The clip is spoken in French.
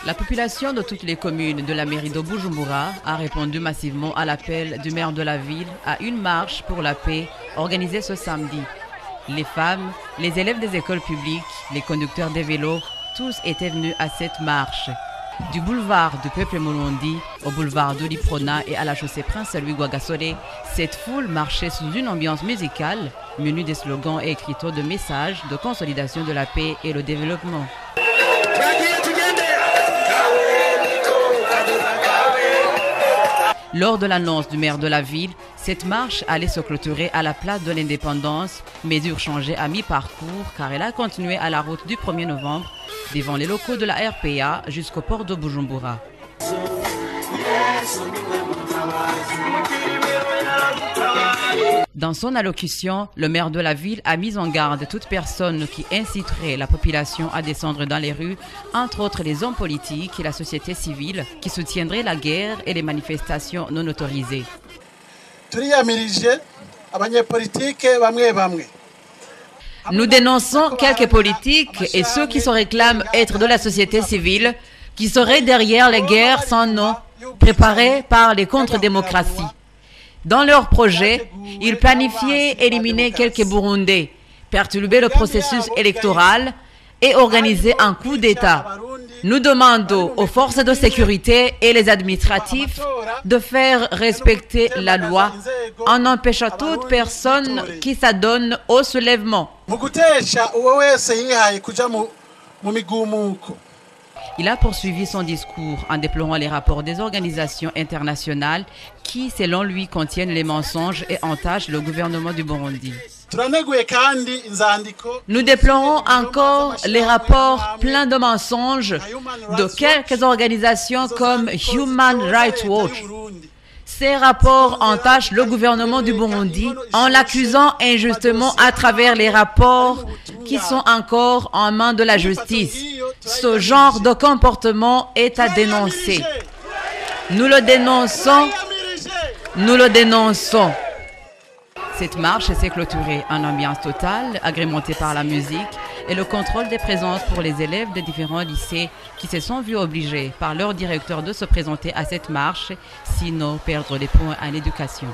La population de toutes les communes de la mairie de Bujumbura a répondu massivement à l'appel du maire de la ville à une marche pour la paix organisée ce samedi. Les femmes, les élèves des écoles publiques, les conducteurs des vélos, tous étaient venus à cette marche. Du boulevard du Peuple Molondi au boulevard de l'Iprona et à la chaussée Prince-Louis Guagasore, cette foule marchait sous une ambiance musicale, menue des slogans et écriteaux de messages de consolidation de la paix et le développement. Lors de l'annonce du maire de la ville, cette marche allait se clôturer à la place de l'Indépendance, mesure changée à mi-parcours car elle a continué à la route du 1er novembre, devant les locaux de la RPA jusqu'au port de Bujumbura. Dans son allocution, le maire de la ville a mis en garde toute personne qui inciterait la population à descendre dans les rues, entre autres les hommes politiques et la société civile qui soutiendraient la guerre et les manifestations non autorisées. Nous dénonçons quelques politiques et ceux qui se réclament être de la société civile, qui seraient derrière les guerres sans nom, préparées par les contre-démocraties. Dans leur projet, ils planifiaient éliminer quelques Burundais, perturber le processus électoral et organiser un coup d'État. Nous demandons aux forces de sécurité et les administratifs de faire respecter la loi en empêchant toute personne qui s'adonne au soulèvement. Il a poursuivi son discours en déplorant les rapports des organisations internationales qui, selon lui, contiennent les mensonges et entachent le gouvernement du Burundi. Nous déplorons encore les rapports pleins de mensonges de quelques organisations comme Human Rights Watch. Ces rapports entachent le gouvernement du Burundi en l'accusant injustement à travers les rapports qui sont encore en main de la justice. Ce genre de comportement est à dénoncer. Nous le dénonçons. Nous le dénonçons. Cette marche s'est clôturée en ambiance totale, agrémentée par la musique et le contrôle des présences pour les élèves des différents lycées qui se sont vus obligés par leur directeur de se présenter à cette marche, sinon perdre des points à l'éducation.